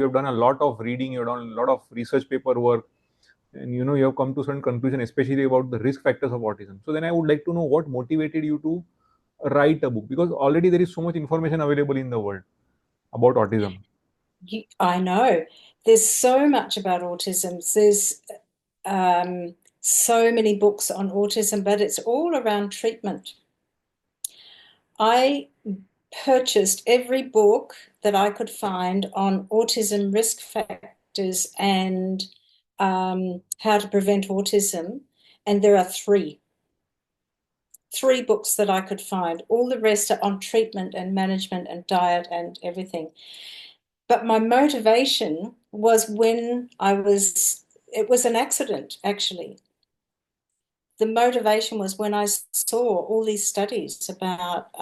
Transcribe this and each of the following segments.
you have done a lot of reading, you've done a lot of research paper work, and you have come to certain conclusion, especially about the risk factors of autism. So then I would like to know what motivated you to write a book, because already there is so much information available in the world about autism. I know there's so much about autism. There's so many books on autism, but it's all around treatment. I purchased every book that I could find on autism risk factors and how to prevent autism, and there are three books that I could find. All the rest are on treatment and management and diet and everything. But my motivation was it was an accident, actually. The motivation was when I saw all these studies about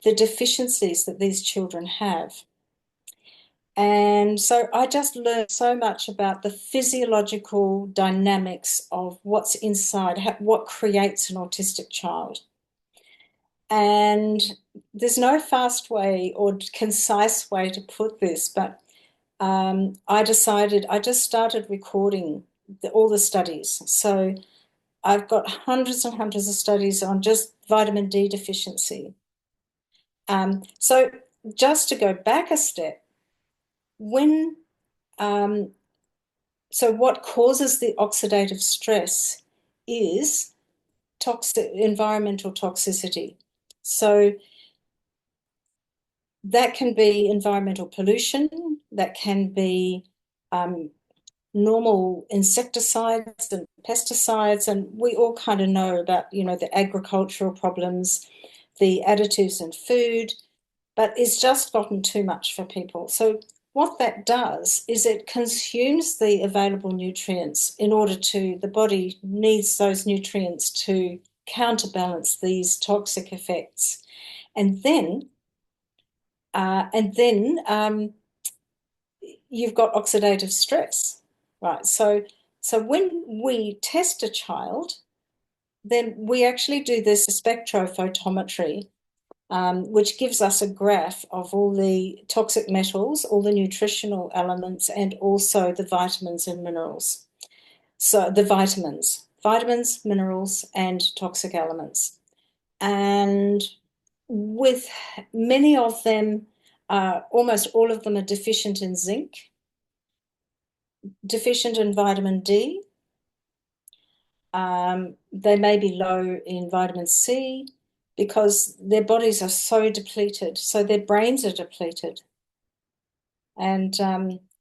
the deficiencies that these children have. And so I just learned so much about the physiological dynamics of what's inside, what creates an autistic child. And there's no fast way or concise way to put this, but I just started recording all the studies. So I've got hundreds and hundreds of studies on just vitamin D deficiency. So just to go back a step, so what causes the oxidative stress is environmental toxicity. So that can be environmental pollution, that can be normal insecticides and pesticides, and we all kind of know about, the agricultural problems, the additives in food, but it's just gotten too much for people. So what that does is it consumes the available nutrients the body needs those nutrients to counterbalance these toxic effects. And then you've got oxidative stress, right? So when we test a child, then we actually do this spectrophotometry, which gives us a graph of all the toxic metals, all the nutritional elements, and also the vitamins and minerals. So the vitamins, minerals, and toxic elements. And with many of them, almost all of them are deficient in zinc, deficient in vitamin D. They may be low in vitamin C because their bodies are so depleted, so their brains are depleted. And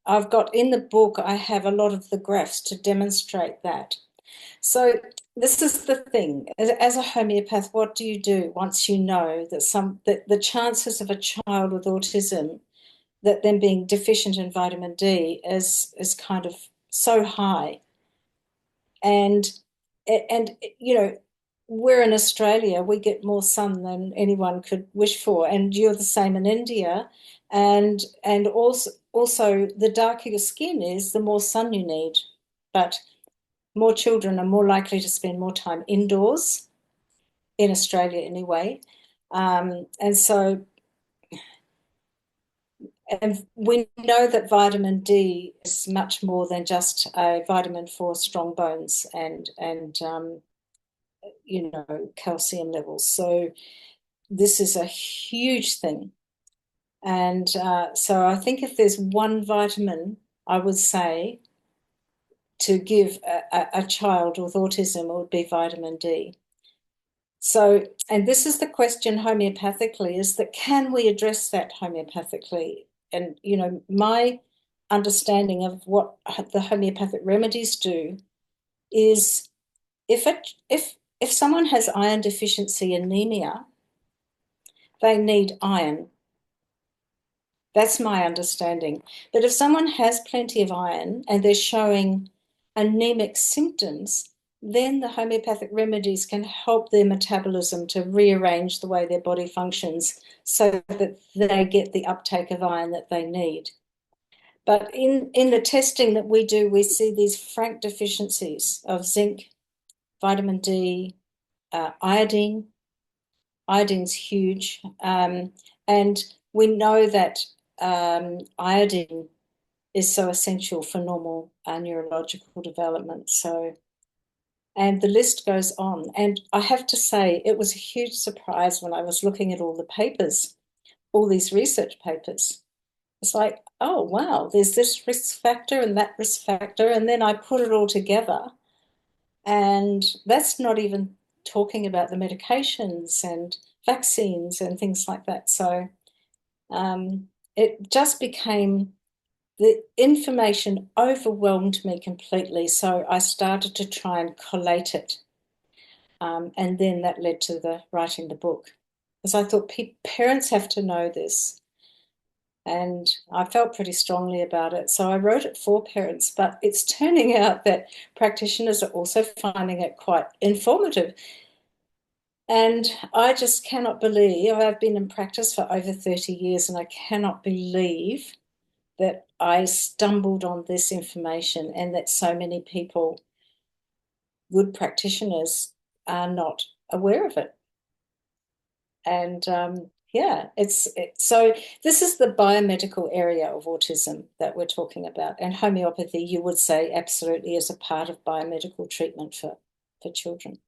I've got in the book, I have a lot of the graphs to demonstrate that. So this is the thing. As a homeopath, what do you do once you know that the chances of a child with autism, that them being deficient in vitamin D is kind of so high? And we're in Australia, we get more sun than anyone could wish for, and you're the same in India. And also the darker your skin is, the more sun you need. But more children are more likely to spend more time indoors, in Australia anyway. And we know that vitamin D is much more than just a vitamin for strong bones and calcium levels. So this is a huge thing. And so I think if there's one vitamin, I would say, to give a child with autism, it would be vitamin D. So, and this is the question homeopathically, is that can we address that homeopathically? And, my understanding of what the homeopathic remedies do is if someone has iron deficiency anemia, they need iron. That's my understanding. But if someone has plenty of iron and they're showing anemic symptoms, then the homeopathic remedies can help their metabolism to rearrange the way their body functions so that they get the uptake of iron that they need. But in the testing that we do, we see these frank deficiencies of zinc, vitamin D, iodine. Iodine's huge. And we know that iodine is so essential for normal neurological development. So, and the list goes on. And I have to say, it was a huge surprise when I was looking at all the papers, all these research papers. It's like, oh, wow, there's this risk factor and that risk factor. And then I put it all together. And that's not even talking about the medications and vaccines and things like that. So it just became, the information overwhelmed me completely. So I started to try and collate it. And then that led to writing the book. Because I thought parents have to know this. And I felt pretty strongly about it. So I wrote it for parents, but it's turning out that practitioners are also finding it quite informative. And I just cannot believe, I've been in practice for over 30 years, and I cannot believe that I stumbled on this information and that so many people, good practitioners, are not aware of it. And yeah, so this is the biomedical area of autism that we're talking about. And homeopathy, you would say, absolutely is a part of biomedical treatment for children.